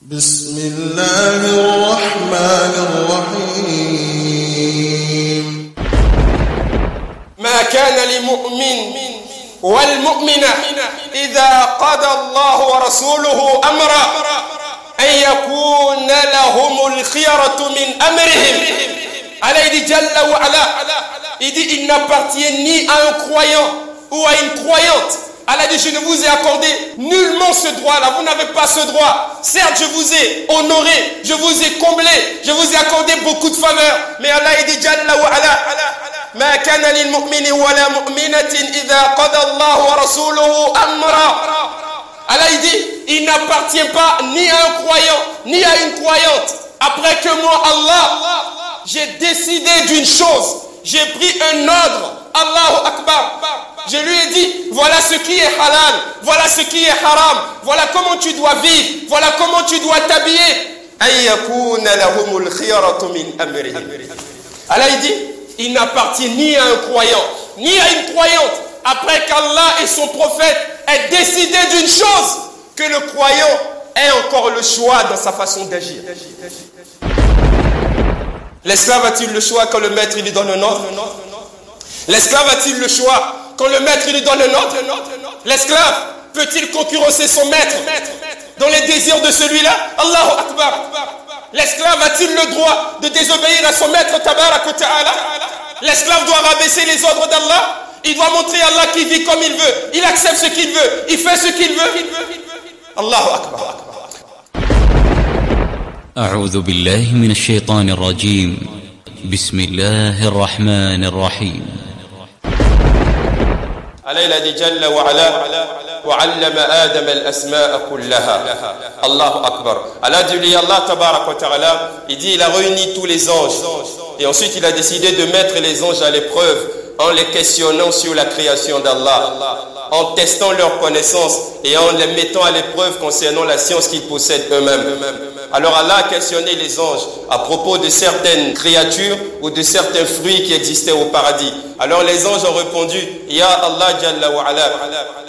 بسم الله الرحمن الرحيم ما كان لمؤمن والمؤمنة إذا قضى الله ورسوله أمرا أن يكون لهم الخيرة من أمرهم. Allah dit Jalla wa ala, il dit il n'appartient ni à un croyant ou à une croyante. Allah dit je ne vous ai accordé nullement ce droit-là, vous n'avez pas ce droit. Certes je vous ai honoré, je vous ai comblé, je vous ai accordé beaucoup de faveurs, mais Allah dit Jalla wa ala ما كان للمؤمن ولا مؤمنة إذا قضى الله ورسوله أمرا. Allah dit il n'appartient pas ni à un croyant ni à une croyante après que moi Allah j'ai décidé d'une chose, j'ai pris un ordre, Allahu Akbar, je lui ai dit voilà ce qui est halal, voilà ce qui est haram, voilà comment tu dois vivre, voilà comment tu dois t'habiller. Allah dit il n'appartient ni à un croyant ni à une croyante après qu'Allah et son prophète aient décidé d'une chose, que le croyant ait encore le choix dans sa façon d'agir. L'esclave a-t-il le choix quand le maître lui donne un ordre? L'esclave a-t-il le choix quand le maître lui donne un ordre? L'esclave peut-il concurrencer son maître dans les désirs de celui-là? Allahu Akbar. L'esclave a-t-il le droit de désobéir à son maître Tabarak wa Ta'ala? L'esclave doit rabaisser les ordres d'Allah. Il doit montrer à Allah qu'il vit comme il veut. Il accepte ce qu'il veut. Il fait ce qu'il veut. Allahu Akbar. أعوذ بالله من الشيطان الرجيم بسم الله الرحمن الرحيم. علينا جل وعلا وعلم آدم الأسماء كلها. الله أكبر. Allah dit Allah tabarak wa ta'ala, il dit il a réuni tous les anges et ensuite il a décidé de mettre les anges à l'épreuve en les questionnant sur la création d'Allah, en testant leur connaissance et en les mettant à l'épreuve concernant la science qu'ils possèdent eux-mêmes. Alors Allah a questionné les anges à propos de certaines créatures ou de certains fruits qui existaient au paradis. Alors les anges ont répondu Ya Allah Jalla wa ala,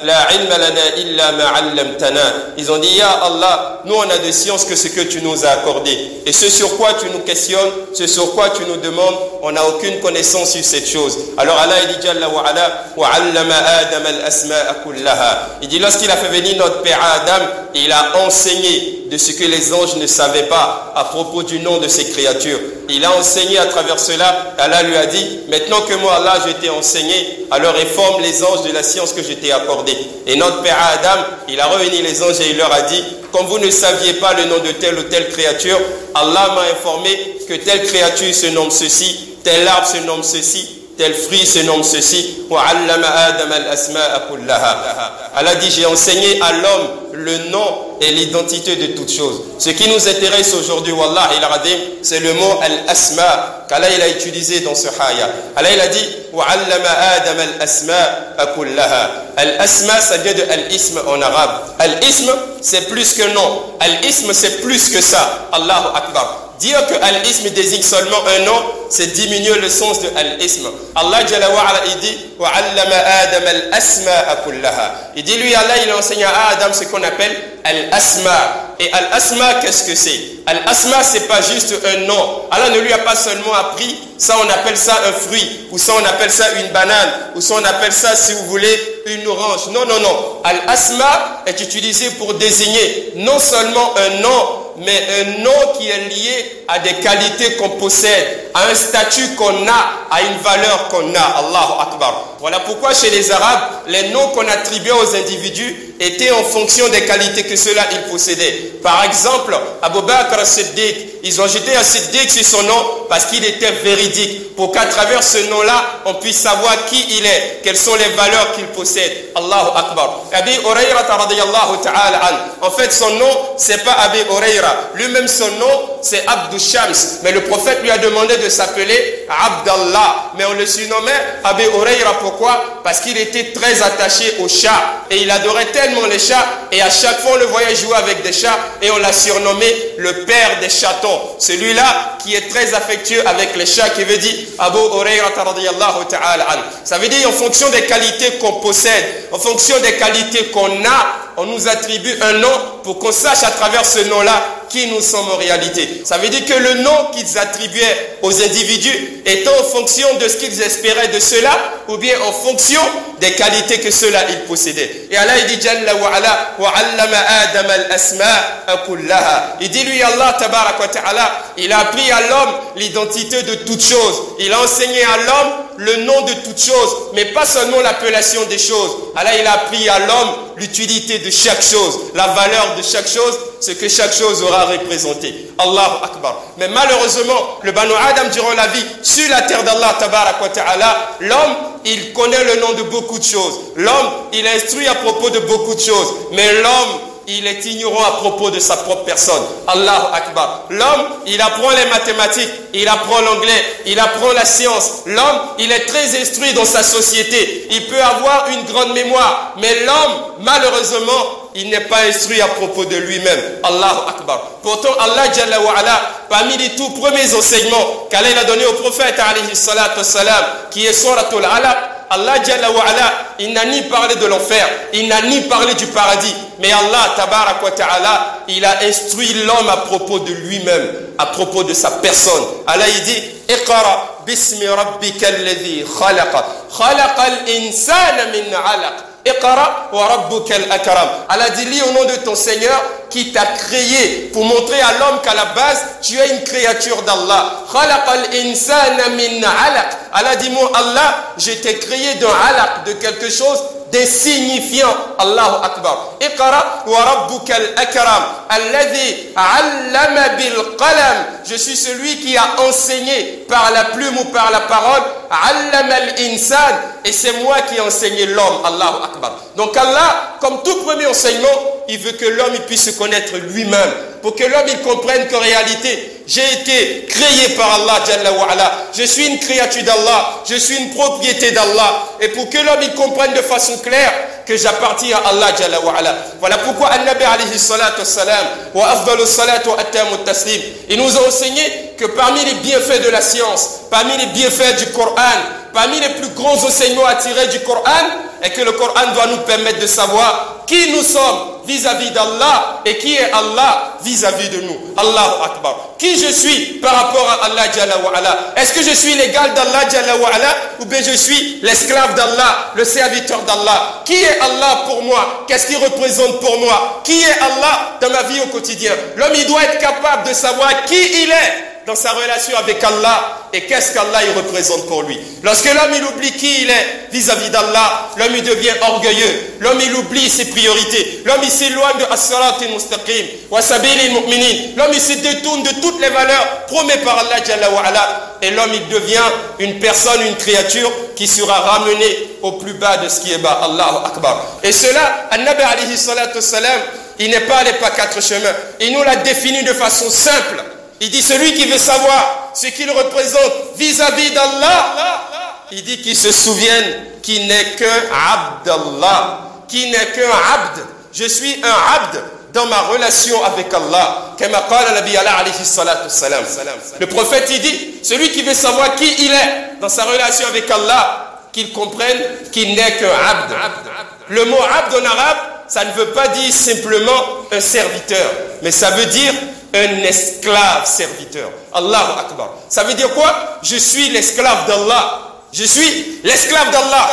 la ilma lana illa ma 'allamtana. Ils ont dit Ya Allah, nous on a de science que ce que tu nous as accordé. Et ce sur quoi tu nous questionnes, ce sur quoi tu nous demandes, on n'a aucune connaissance sur cette chose. Alors Allah dit Jalla wa ala wa 'allama Adam al-asma'a kullaha. Il dit lorsqu'il a fait venir notre père Adam, il a enseigné de ce que les anges ne savaient pas à propos du nom de ces créatures. Il a enseigné à travers cela. Allah lui a dit maintenant que moi Allah je t'ai enseigné, alors informe les anges de la science que je t'ai accordée. Et notre père Adam, il a réuni les anges et il leur a dit comme vous ne saviez pas le nom de telle ou telle créature, Allah m'a informé que telle créature se nomme ceci, tel arbre se nomme ceci, tel fruit se nomme ceci. Allah dit j'ai enseigné à l'homme le nom et l'identité de toutes choses. Ce qui nous intéresse aujourd'hui, Wallah il a dit, c'est le mot al-asma qu'Allah il a utilisé dans ce haya. Allah il a dit wa'allama Adam al-asma kullaha. Al-asma ça vient de al-ism en arabe. Al-ism c'est plus que nom. Al-ism c'est plus que ça. Allahu Akbar. Dire que al-ism désigne seulement un nom, c'est diminuer le sens de al-ism. Allah Jalla wa ala, il dit wa'allama Adam al-asma'a kullaha. Il dit lui Allah il enseigne à Adam ce qu'on appelle al-asma. Et al-asma qu'est-ce que c'est? Al-asma c'est pas juste un nom. Allah ne lui a pas seulement appris ça, on appelle ça un fruit, ou ça on appelle ça une banane, ou ça on appelle ça si vous voulez une orange. Non. Al-asma est utilisé pour désigner non seulement un nom, mais un nom qui est lié à des qualités qu'on possède, à un statut qu'on a, à une valeur qu'on a. Allahu Akbar. Voilà pourquoi chez les Arabes, les noms qu'on attribuait aux individus étaient en fonction des qualités que ceux-là ils possédaient. Par exemple, Abu Bakr as-Siddiq, ils ont jeté as-Siddiq sur son nom parce qu'il était véridique, pour qu'à travers ce nom-là, on puisse savoir qui il est, quelles sont les valeurs qu'il possède. Allahu Akbar. Abi Hurayra radiyallahu ta'ala an. En fait, son nom, c'est pas Abi Hurayra. Lui-même, son nom, c'est Abdou Shams. Mais le prophète lui a demandé de s'appeler Abdallah. Mais on le surnommait Abi Hurayra. Pourquoi? Parce qu'il était très attaché aux chats. Et il adorait tellement les chats. Et à chaque fois, on le voyait jouer avec des chats. Et on l'a surnommé le père des chatons. Celui-là qui est très affectueux avec les chats, qui veut dire Abu Hurayra radiyallahu ta'ala an. Ça veut dire en fonction des qualités qu'on possède, en fonction des qualités qu'on a, on nous attribue un nom pour qu'on sache à travers ce nom-là qui nous sommes en réalité. Ça veut dire que le nom qu'ils attribuaient aux individus était en fonction de ce qu'ils espéraient de cela ou bien en fonction des qualités que ceux-là ils possédaient. Et Allah il dit Jalla wa ala wa 'allama Adam al-asma'a kullaha. Il dit lui Allah tabarak wa ta'ala, il a appris à l'homme l'identité de toutes choses. Il a enseigné à l'homme le nom de toutes choses, mais pas seulement l'appellation des choses. Allah il a appris à l'homme l'utilité de chaque chose, la valeur de chaque chose, ce que chaque chose aura représenté. Allahu Akbar. Mais malheureusement, le Banu Adam durant la vie sur la terre d'Allah tabarak wa ta'ala, l'homme il connaît le nom de beaucoup de choses. L'homme il est instruit à propos de beaucoup de choses, mais l'homme il est ignorant à propos de sa propre personne. Allahu Akbar. L'homme, il apprend les mathématiques, il apprend l'anglais, il apprend la science. L'homme, il est très instruit dans sa société. Il peut avoir une grande mémoire. Mais l'homme, malheureusement, il n'est pas instruit à propos de lui-même. Allahu Akbar. Pourtant, Allah Jalla wa ala, parmi les tout premiers enseignements qu'Allah a donné au prophète, alayhi salatu wassalam, qui est Suratul Alaq, Allah Jalla wa ala, il n'a ni parlé de l'enfer, il n'a ni parlé du paradis, mais Allah tabarak wa ta'ala, il a instruit l'homme à propos de lui-même, à propos de sa personne. Allah il dit Iqra bismi rabbika alladhi khalaqa khalaqal insana min 'alaq Iqra wa rabbukal akram. Allah dit lis au nom de ton Seigneur qui t'a créé pour montrer à l'homme qu'à la base tu es une créature d'Allah. Khalaqal insana min 'alaq. Allah dit moi Allah, je t'ai créé d'un 'alaq, de quelque chose d'insignifiant. Allahu Akbar. Iqra wa rabbukal akram alladhi 'allama bil qalam. Je suis celui qui a enseigné par la plume ou par la parole. 'Allama al insan, et c'est moi qui ai enseigné l'homme. Allahu Akbar. Donc Allah, comme tout premier enseignement, il veut que l'homme puisse se connaître lui-même, pour que l'homme il comprenne qu'en réalité, j'ai été créé par Allah Jalla wa ala. Je suis une créature d'Allah, je suis une propriété d'Allah. Et pour que l'homme il comprenne de façon claire que j'appartiens à Allah Jalla wa ala. Voilà pourquoi An-Nabi alayhi salatu wassalam wa afdalu salatu wa attamu taslim, il nous a enseigné que parmi les bienfaits de la science, parmi les bienfaits du Coran, parmi les plus grands enseignements à tirer du Coran, est que le Coran doit nous permettre de savoir qui nous sommes vis-à-vis d'Allah et qui est Allah vis-à-vis de nous. Allahu Akbar. Qui je suis par rapport à Allah Jalla wa ala? Est-ce que je suis l'égal d'Allah Jalla wa ala ou bien je suis l'esclave d'Allah, le serviteur d'Allah? Qui est Allah pour moi? Qu'est-ce qu'il représente pour moi? Qui est Allah dans ma vie au quotidien? L'homme il doit être capable de savoir qui il est dans sa relation avec Allah et qu'est-ce qu'Allah il représente pour lui. Lorsque l'homme il oublie qui il est vis-à-vis d'Allah, l'homme il devient orgueilleux, l'homme il oublie ses priorités, l'homme il s'éloigne de as-sirat al-mustaqim wa sabilil mu'minin, l'homme il se détourne de toutes les valeurs promises par Allah Jalla wa ala, et l'homme il devient une personne, une créature qui sera ramenée au plus bas de ce qui est bas. Allahu Akbar. Et cela, An-Nabi alayhi salatu wassalam, il n'est pas allé par quatre chemins, il nous l'a défini de façon simple. Il dit celui qui veut savoir ce qu'il représente vis-à-vis d'Allah, il dit qu'il se souvienne qu'il n'est qu'un abd d'Allah, qu'il n'est qu'un abd. Je suis un abd dans ma relation avec Allah. Le prophète il dit celui qui veut savoir qui il est dans sa relation avec Allah, qu'il comprenne qu'il n'est qu'un abd. Le mot abd en arabe, ça ne veut pas dire simplement un serviteur, mais ça veut dire un esclave serviteur. Allahu Akbar. Ça veut dire quoi? Je suis l'esclave d'Allah. Je suis l'esclave d'Allah.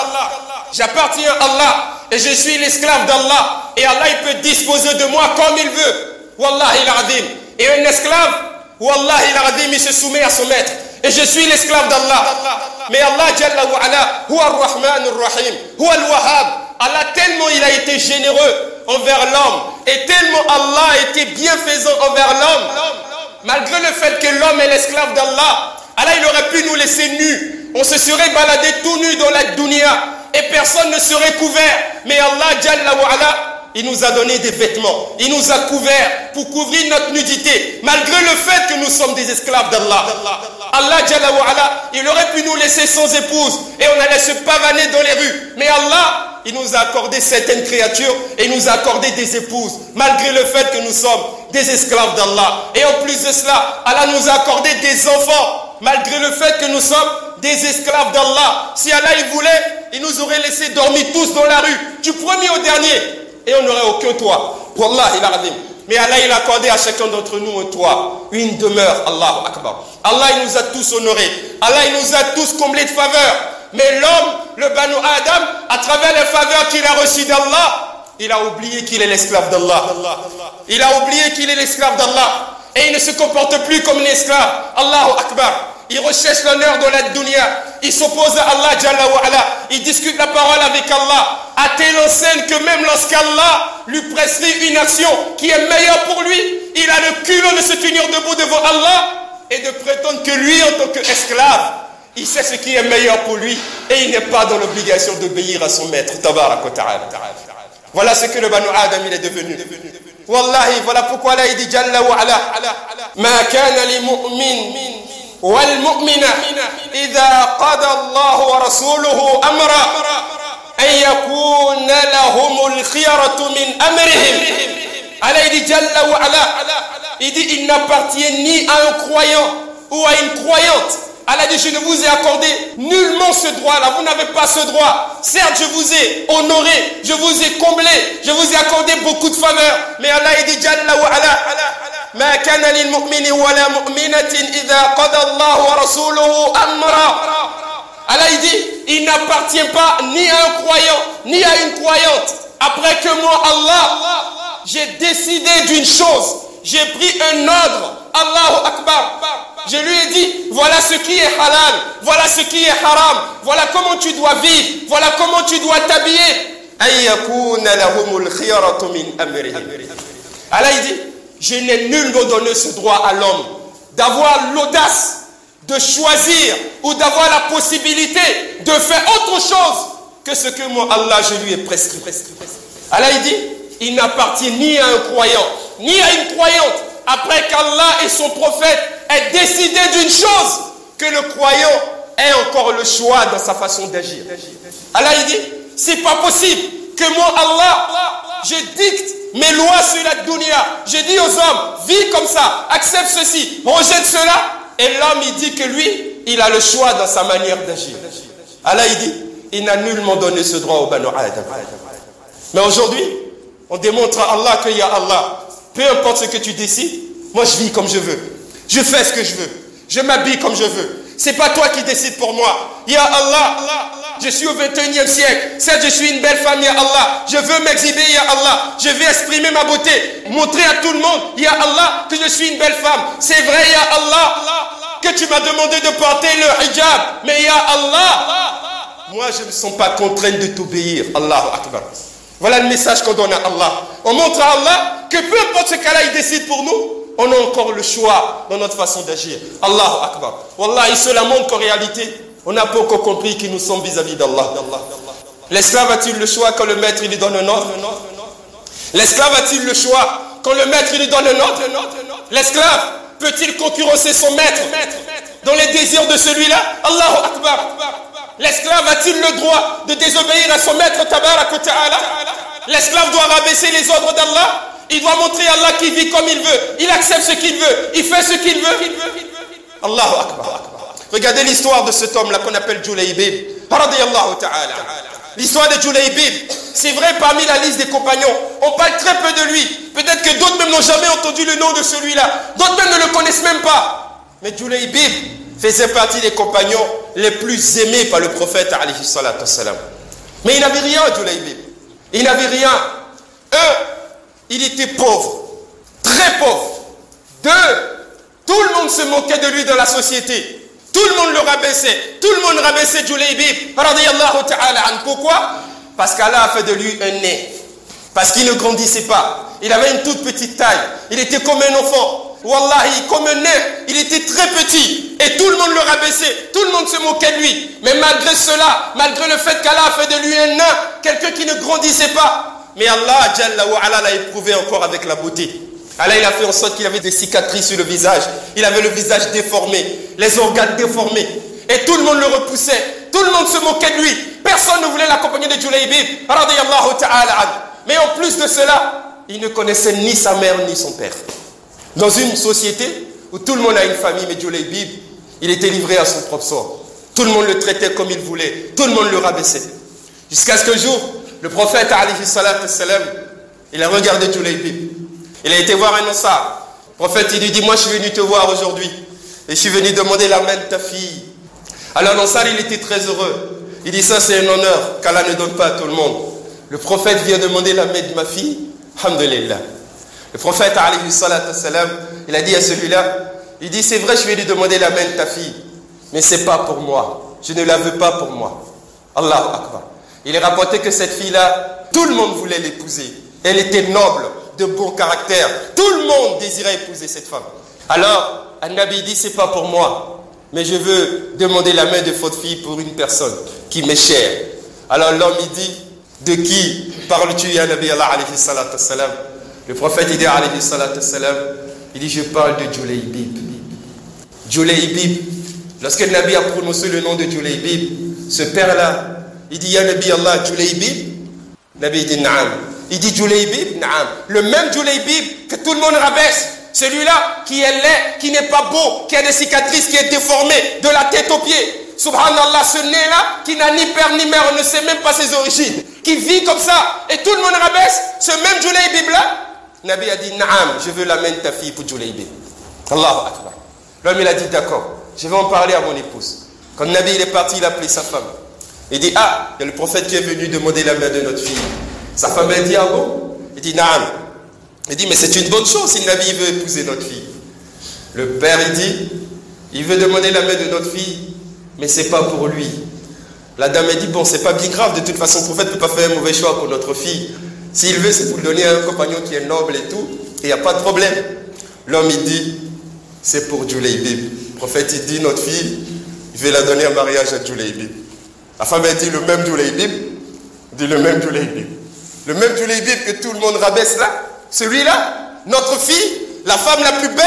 J'appartiens à Allah et je suis l'esclave d'Allah. Et Allah il peut disposer de moi comme il veut. Wallahi al-azim. Et un esclave, wallahi al-azim, il se soumet à son maître. Et je suis l'esclave d'Allah. Mais Allah Jalla wa ala, huwa ar-Rahman ar-Rahim, huwa al-Wahhab. Allah tellement il a été généreux envers l'homme et tellement Allah a été bienfaisant envers l'homme, malgré le fait que l'homme est l'esclave d'Allah, Allah il aurait pu nous laisser nus, on se serait baladé tout nus dans la dunya et personne ne serait couvert, mais Allah Jalla wa ala, il nous a donné des vêtements, il nous a couverts pour couvrir notre nudité, malgré le fait que nous sommes des esclaves d'Allah. Allah Jalla wa ala, il aurait pu nous laisser sans épouse et on allait se pavaner dans les rues, mais Allah il nous a accordé certaines créatures et il nous a accordé des épouses, malgré le fait que nous sommes des esclaves d'Allah. Et en plus de cela, Allah nous a accordé des enfants, malgré le fait que nous sommes des esclaves d'Allah. Si Allah il voulait, il nous aurait laissé dormir tous dans la rue, du premier au dernier, et on n'aurait aucun toit. Wallah, il a dit. Mais Allah, il a accordé à chacun d'entre nous un toit, une demeure. Allahu Akbar. Allah, il nous a tous honorés. Allah, il nous a tous comblés de faveurs. Mais l'homme, le Banu Adam, à travers les faveurs qu'il a reçues d'Allah, il a oublié qu'il est l'esclave d'Allah. Il a oublié qu'il est l'esclave d'Allah. Et il ne se comporte plus comme un esclave. Allahu Akbar. Il recherche l'honneur dans la dunya. Il s'oppose à Allah Jalla wa Ala. Il discute la parole avec Allah. À telle enseigne que même lorsqu'Allah lui prescrit une action qui est meilleure pour lui, il a le culot de se tenir debout devant Allah et de prétendre que lui, en tant qu'esclave, il sait ce qui est meilleur pour lui et il n'est pas dans l'obligation d'obéir à son maître. Tabarak wa ta'ala. Voilà ce que le Banu Adam il est devenu. Wallahi, voilà pourquoi Allah dit Jalla wa Ala. Ma kana li mu'min wal mu'mina idha qada Allah wa rasuluhu amra an yakuna lahumul khiyaratu min amrihim. Allah dit Jalla wa Ala. Il dit il n'appartient ni à un croyant ou à une croyante. Allah dit, je ne vous ai accordé nullement ce droit-là. Vous n'avez pas ce droit. Certes, je vous ai honoré, je vous ai comblé, je vous ai accordé beaucoup de faveurs. Mais Allah dit, Jalla wa Ala, ma kana lil mu'mini wa la mu'minatin idha qada Allah wa rasuluhu amra. Allah dit, il n'appartient pas ni à un croyant, ni à une croyante. Après que moi, Allah, j'ai décidé d'une chose. J'ai pris un ordre. Allahu Akbar. Je lui ai dit, voilà ce qui est halal, voilà ce qui est haram, voilà comment tu dois vivre, voilà comment tu dois t'habiller. Allah dit, je n'ai nullement donné ce droit à l'homme d'avoir l'audace de choisir ou d'avoir la possibilité de faire autre chose que ce que moi Allah je lui ai prescrit. Allah dit, il n'appartient ni à un croyant, ni à une croyante, après qu'Allah et son prophète aient décidé d'une chose, que le croyant ait encore le choix dans sa façon d'agir. Allah il dit, c'est pas possible que moi Allah, je dicte mes lois sur la dunya. Je dis aux hommes, vis comme ça, accepte ceci, rejette cela. Et l'homme il dit que lui, il a le choix dans sa manière d'agir. Allah il dit, il n'a nullement donné ce droit au Banu Adam. Mais aujourd'hui, on démontre à Allah qu'il y a Allah. Peu importe ce que tu décides, moi je vis comme je veux. Je fais ce que je veux. Je m'habille comme je veux. C'est pas toi qui décides pour moi. Ya Allah, je suis au 21e siècle. Certes, je suis une belle femme, Ya Allah. Je veux m'exhiber, Ya Allah. Je veux exprimer ma beauté. Montrer à tout le monde, Ya Allah, que je suis une belle femme. C'est vrai, Ya Allah, que tu m'as demandé de porter le hijab. Mais Ya Allah, moi je ne me sens pas contrainte de t'obéir. Allahu Akbar. Voilà le message qu'on donne à Allah. On montre à Allah que peu importe ce qu'Allah décide pour nous, on a encore le choix dans notre façon d'agir. Allahu Akbar. Wallah, cela montre qu'en réalité, on n'a pas encore compris qui nous sommes vis-à-vis d'Allah. L'esclave a-t-il le choix quand le maître lui donne un ordre? L'esclave a-t-il le choix quand le maître lui donne un ordre? L'esclave peut-il concurrencer son maître dans les désirs de celui-là? Allahu Akbar. L'esclave a-t-il le droit de désobéir à son maître Tabarak wa Ta'ala? L'esclave doit rabaisser les ordres d'Allah. Il doit montrer à Allah qu'il vit comme il veut. Il accepte ce qu'il veut. Il fait ce qu'il veut. Allahu Akbar. Regardez l'histoire de cet homme-là qu'on appelle Julaybib. Radiyallahu Ta'ala. L'histoire de Julaybib, c'est vrai parmi la liste des compagnons. On parle très peu de lui. Peut-être que d'autres même n'ont jamais entendu le nom de celui-là. D'autres même ne le connaissent même pas. Mais Julaybib faisait partie des compagnons les plus aimés par le prophète alayhi salatu wassalam. Mais il n'avait rien, Julaybib. Il n'avait rien. Il était pauvre, très pauvre. Tout le monde se moquait de lui dans la société. Tout le monde le rabaissait. Tout le monde rabaissait Julaybib. Radiyallahu ta'ala an. Pourquoi? Parce qu'Allah a fait de lui un nez. Parce qu'il ne grandissait pas. Il avait une toute petite taille. Il était comme un enfant. Wallahi, comme un nez. Il était très petit. Et tout le monde le rabaissait. Tout le monde se moquait de lui. Mais malgré cela, malgré le fait qu'Allah a fait de lui un nain, quelqu'un qui ne grandissait pas, mais Allah Jalla wa Ala l'a éprouvé encore avec la beauté. Allah il a fait en sorte qu'il avait des cicatrices sur le visage. Il avait le visage déformé, les organes déformés. Et tout le monde le repoussait. Tout le monde se moquait de lui. Personne ne voulait l'accompagner de Julaybib. Radiyallahu ta'ala an. Mais en plus de cela, il ne connaissait ni sa mère ni son père. Dans une société où tout le monde a une famille, mais Julaybib, il était livré à son propre sort. Tout le monde le traitait comme il voulait. Tout le monde le rabaissait. Jusqu'à ce qu'un jour, le prophète, alayhi salatu wassalam, il a regardé Julaybib. Il a été voir un Ansar. Le prophète, il lui dit, moi je suis venu te voir aujourd'hui. Et je suis venu demander la main de ta fille. Alors l'Ansar, il était très heureux. Il dit, ça c'est un honneur qu'Allah ne donne pas à tout le monde. Le prophète vient demander la main de ma fille. Alhamdulillah. Le prophète, alayhi salatu wassalam, il a dit à celui-là, il dit, c'est vrai, je vais lui demander la main de ta fille. Mais ce n'est pas pour moi. Je ne la veux pas pour moi. Allahu Akbar. Il est rapporté que cette fille-là, tout le monde voulait l'épouser. Elle était noble, de bon caractère. Tout le monde désirait épouser cette femme. Alors, An-Nabi dit, c'est pas pour moi. Mais je veux demander la main de votre fille pour une personne qui m'est chère. Alors l'homme, il dit, de qui parles-tu, ya Nabi Allah, alayhi salatu wassalam? Le prophète, il dit, alayhi salatu wassalam, il dit, je parle de Julaybib. Julaybib. Lorsque le Nabi a prononcé le nom de Julaybib, ce père-là, il dit, ya Nabi Allah, Julaybib? Nabi dit, naam. Il dit, Julaybib? Naam. Le même Julaybib que tout le monde rabaisse. Celui-là qui est laid, qui n'est pas beau, qui a des cicatrices, qui est déformé de la tête aux pieds. Subhanallah, ce nez-là, qui n'a ni père ni mère, on ne sait même pas ses origines, qui vit comme ça, et tout le monde rabaisse, ce même Julaybib-là, Nabi a dit, naam, je veux la main de ta fille pour Julaybib. Allahu Akbar. L'homme, il a dit, d'accord, je vais en parler à mon épouse. Quand Nabi il est parti, il a appelé sa femme. Il dit, ah, il y a le prophète qui est venu demander la main de notre fille. Sa femme, elle dit, ah bon? Il dit, naam. Il dit, mais c'est une bonne chose si le Nabi veut épouser notre fille. Le père, il dit, il veut demander la main de notre fille, mais ce n'est pas pour lui. La dame, elle dit, bon, c'est pas bien grave, de toute façon, le prophète ne peut pas faire un mauvais choix pour notre fille. S'il veut, c'est pour le donner à un compagnon qui est noble et tout, et il n'y a pas de problème. L'homme, il dit, c'est pour Julaybib. Le prophète, il dit, notre fille, il veut la donner en mariage à Julaybib. La femme, elle dit, le même Julaybib, dit le même Julaybib. Le même Julaybib que tout le monde rabaisse là, celui-là, notre fille, la femme la plus belle,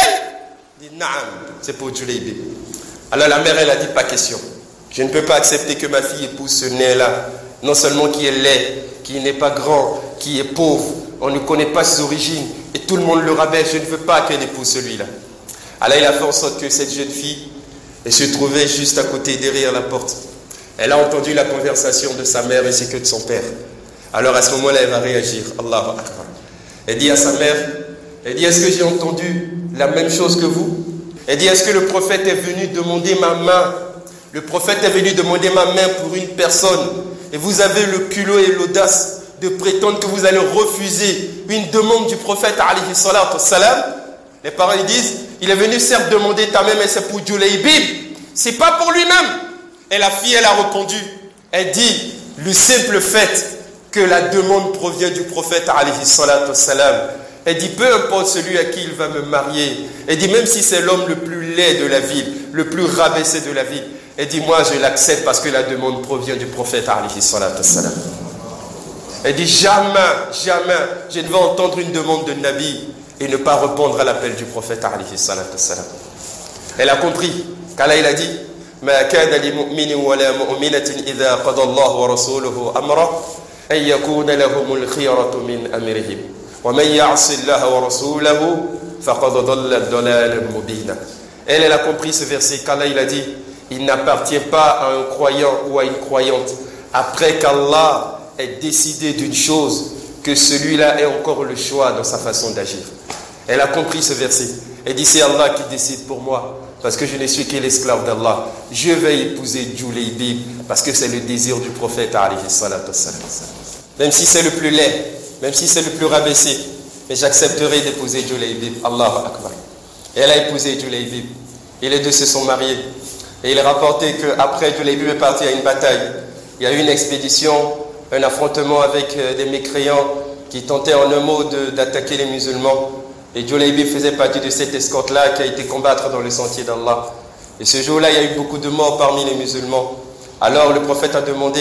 dit naam, c'est pour Julaybib. Alors la mère, elle a dit pas question. Je ne peux pas accepter que ma fille épouse ce nez-là. Non seulement qui est laid, qui n'est pas grand, qui est pauvre, on ne connaît pas ses origines, et tout le monde le rabaisse, je ne veux pas qu'elle épouse celui-là. Alors il a fait en sorte que cette jeune fille, elle se trouvait juste à côté, derrière la porte. Elle a entendu la conversation de sa mère ainsi que de son père. Alors à ce moment-là, elle va réagir. Allahu Akbar. Elle dit à sa mère, elle dit, est-ce que j'ai entendu la même chose que vous? Elle dit, est-ce que le prophète est venu demander ma main? Le prophète est venu demander ma main pour une personne. Et vous avez le culot et l'audace de prétendre que vous allez refuser une demande du prophète, alayhi salatu wassalam. Les parents ils disent, il est venu certes demander ta main, mais c'est pour Julaybib. C'est pas pour lui-même. Et la fille, elle a répondu. Elle dit, le simple fait que la demande provient du prophète, alayhi salatu wassalam. Elle dit, peu importe celui à qui il va me marier. Elle dit, même si c'est l'homme le plus laid de la ville, le plus rabaissé de la ville. Elle dit, moi je l'accepte parce que la demande provient du prophète, alayhi salatu wassalam. Elle dit, jamais, jamais, je ne vais entendre une demande de Nabi et ne pas répondre à l'appel du prophète, alayhi salatu wassalam. Elle a compris qu'Allah il a dit, ما كان لمؤمن ولا مؤمنة إذا قضى الله ورسوله أمره أن يكون لهم الخيرة من أمرهم ومن يعص الله ورسوله فقد ضل ضلالا مبينا. Elle a compris ce verset qu'Allah il a dit, il n'appartient pas à un croyant ou à une croyante après qu'Allah ait décidé d'une chose que celui-là ait encore le choix dans sa façon d'agir. Elle a compris ce verset. Elle dit, c'est Allah qui décide pour moi. Parce que je ne suis que l'esclave d'Allah. Je vais épouser Julaybib parce que c'est le désir du prophète, alayhi salatu wassalam. Même si c'est le plus laid, même si c'est le plus rabaissé, mais j'accepterai d'épouser Julaybib. Allahu Akbar. Et elle a épousé Julaybib. Et les deux se sont mariés. Et il est rapporté qu'après Julaybib est parti à une bataille. Il y a eu une expédition, un affrontement avec des mécréants qui tentaient en un mot d'attaquer les musulmans. Et Julaybib faisait partie de cette escorte-là qui a été combattre dans le sentier d'Allah. Et ce jour-là, il y a eu beaucoup de morts parmi les musulmans. Alors le prophète a demandé,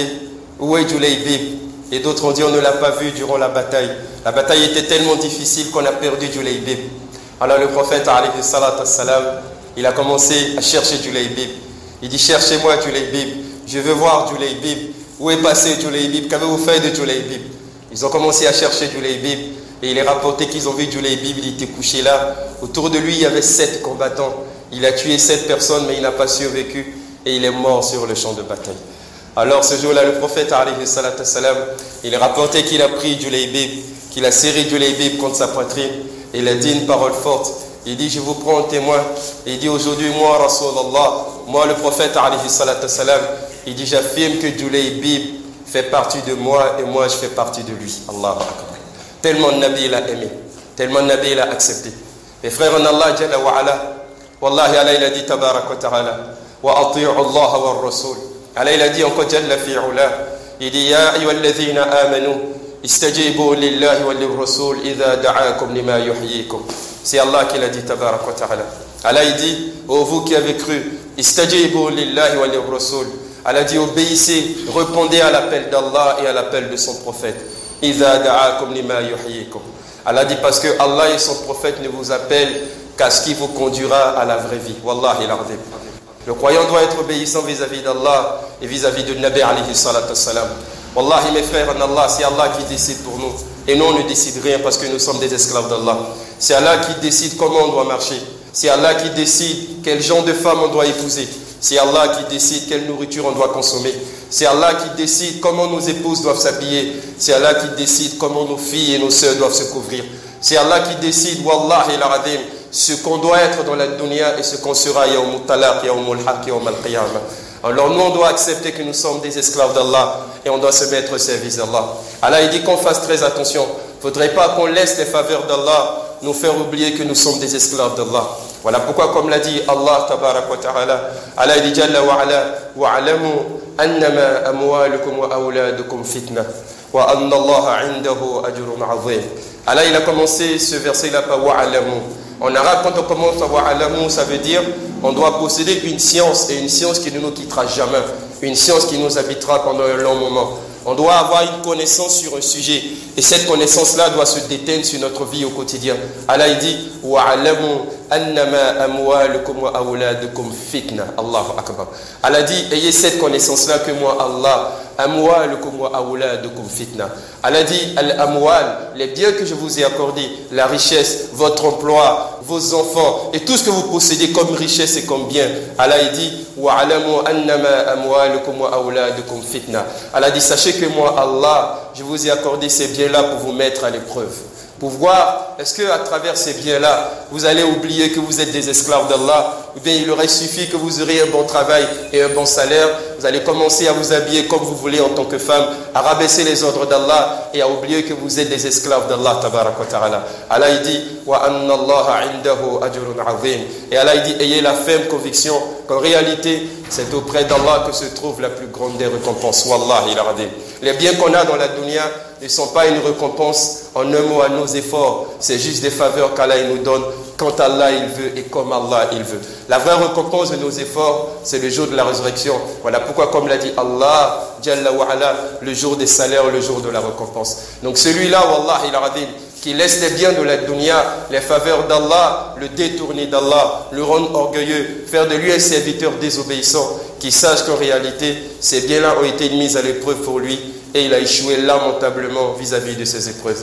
où est Julaybib? Et d'autres ont dit, on ne l'a pas vu durant la bataille. La bataille était tellement difficile qu'on a perdu Julaybib. Alors le prophète, alayhi salatu wassalam, il a commencé à chercher Julaybib. Il dit, cherchez-moi Julaybib. Je veux voir Julaybib. Où est passé Julaybib? Qu'avez-vous fait de Julaybib? Ils ont commencé à chercher Julaybib. Et il est rapporté qu'ils ont vu Julaybib, il était couché là. Autour de lui, il y avait 7 combattants. Il a tué 7 personnes, mais il n'a pas survécu. Et il est mort sur le champ de bataille. Alors ce jour-là, le prophète, alayhi salatu wassalam, il est rapporté qu'il a pris Julaybib, qu'il a serré Julaybib contre sa poitrine. il a dit une parole forte. Il dit, je vous prends en témoin. Il dit, aujourd'hui, moi, Rasulallah, moi, le prophète, alayhi salatu salam, il dit, j'affirme que Julaybib fait partie de moi et moi, je fais partie de lui. Allahu Akbar. Tellement le Nabi l'a aimé, tellement le Nabi l'a accepté. Et frère en Allah, Jalla wa ala, Wallahi, Allah, il a dit, tabarak wa ta'ala, wa ati'u Allah wa rasul. Allah, il a dit encore, Jalla fi'ula, il dit, ya ayyuhalladhina amanu, istajibu lillahi wa lirrasul, idha da'akum lima yuhyikum. C'est Allah qui l'a dit, tabarak wa ta'ala. Allah, il dit, ô vous qui avez cru, istajibu lillahi wa lirrasul. Allah dit, obéissez, répondez à l'appel d'Allah et à l'appel de son prophète. Idha da'akum lima yuhyikum. Allah dit, parce que Allah et son prophète ne vous appellent qu'à ce qui vous conduira à la vraie vie. Wallahi l'ardib. Le croyant doit être obéissant vis-à-vis d'Allah et vis-à-vis de Nabi alayhi salatu salam. Wallahi mes frères en Allah, c'est Allah qui décide pour nous. Et nous, on ne décide rien parce que nous sommes des esclaves d'Allah. C'est Allah qui décide comment on doit marcher. C'est Allah qui décide quel genre de femme on doit épouser. C'est Allah qui décide quelle nourriture on doit consommer. C'est Allah qui décide comment nos épouses doivent s'habiller. C'est Allah qui décide comment nos filles et nos sœurs doivent se couvrir. C'est Allah qui décide, Wallahi l'aradim, ce qu'on doit être dans la dunya et ce qu'on sera yawmul talaq, yawmul haq, yawmul qiyamah. Alors nous, on doit accepter que nous sommes des esclaves d'Allah et on doit se mettre au service d'Allah. Allah, il dit qu'on fasse très attention. Il ne faudrait pas qu'on laisse les faveurs d'Allah nous faire oublier que nous sommes des esclaves d'Allah. Voilà pourquoi, comme l'a dit Allah, tabarak wa ta'ala, Allah dit Jalla wa ala, wa'alamu annama amwalukum wa awladukum fitna, wa anna Allah indahu ajrun azim. Allah, il a commencé ce verset-là par wa'alamu. En arabe, quand on commence par wa'alamu, ça veut dire on doit posséder une science, et une science qui ne nous quittera jamais, une science qui nous habitera pendant un long moment. On doit avoir une connaissance sur un sujet. Et cette connaissance-là doit se déteindre sur notre vie au quotidien. Allah il dit wa'alamu annama amwalukum wa awladukum fitna. Allahu akbar. Allah dit ayez cette connaissance-là que moi Allah amwalukum wa awladukum fitna. Allah dit al-amwal, les biens que je vous ai accordés, la richesse, votre emploi, vos enfants et tout ce que vous possédez comme richesse et comme bien. Allah il dit wa'alamu annama amwalukum wa awladukum fitna. Allah dit sachez que moi Allah je vous ai accordé ces biens-là pour vous mettre à l'épreuve. Pour voir, est-ce qu'à travers ces biens-là, vous allez oublier que vous êtes des esclaves d'Allah, ou bien il aurait suffi que vous auriez un bon travail et un bon salaire, vous allez commencer à vous habiller comme vous voulez en tant que femme, à rabaisser les ordres d'Allah et à oublier que vous êtes des esclaves d'Allah, tabarak wa ta'ala. Allah il dit, wa anna Allah indahu ajrun azim. Et Allah il dit, ayez la ferme conviction qu'en réalité, c'est auprès d'Allah que se trouve la plus grande des récompenses. Wallahi l'aradim. Les biens qu'on a dans la dunya ne sont pas une récompense en un mot à nos efforts, c'est juste des faveurs qu'Allah nous donne quand Allah il veut et comme Allah il veut. La vraie récompense de nos efforts, c'est le jour de la résurrection. Voilà pourquoi, comme l'a dit Allah, Jalla wa ala, le jour des salaires, le jour de la récompense. Donc celui-là, Wallahi l'aradim, qui laisse les biens de la dunya, les faveurs d'Allah, le détourner d'Allah, le rendre orgueilleux, faire de lui un serviteur désobéissant, qui sache qu'en réalité, ces biens-là ont été mis à l'épreuve pour lui et il a échoué lamentablement vis-à-vis de ces épreuves.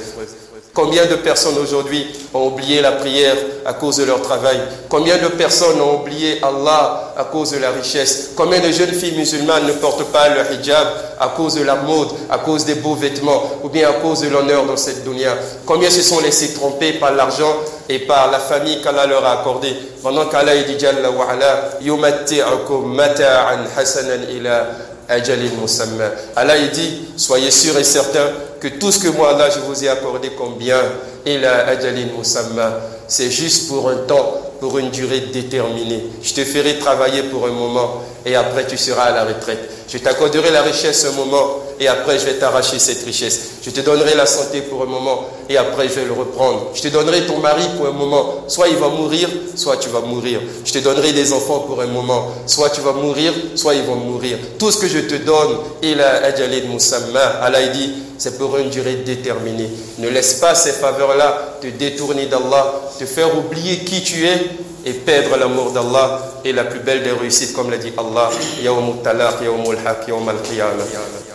Combien de personnes aujourd'hui ont oublié la prière à cause de leur travail? Combien de personnes ont oublié Allah à cause de la richesse? Combien de jeunes filles musulmanes ne portent pas le hijab à cause de la mode, à cause des beaux vêtements ou bien à cause de l'honneur dans cette dunya? Combien se sont laissés tromper par l'argent et par la famille qu'Allah leur a accordé? Pendant qu'Allah dit Jalla wa ala, yumatti'ukum mata'an hasanan ila ajalin musamma. Allah il dit, soyez sûrs et certains que tout ce que moi Allah je vous ai accordé comme bien, ila ajalin musamma, c'est juste pour un temps, pour une durée déterminée. Je te ferai travailler pour un moment et après tu seras à la retraite. Je t'accorderai la richesse un moment et après je vais t'arracher cette richesse. Je te donnerai la santé pour un moment et après je vais le reprendre. Je te donnerai ton mari pour un moment. Soit il va mourir, soit tu vas mourir. Je te donnerai des enfants pour un moment. Soit tu vas mourir, soit ils vont mourir. Tout ce que je te donne, ila ajalin musamma, Allah dit, c'est pour une durée déterminée. Ne laisse pas ces faveurs-là te détourner d'Allah, te faire oublier qui tu es et perdre l'amour d'Allah. Et la plus belle des réussites, comme l'a dit Allah, yawmul talaq, yawmul haq, yawmul qiyamah.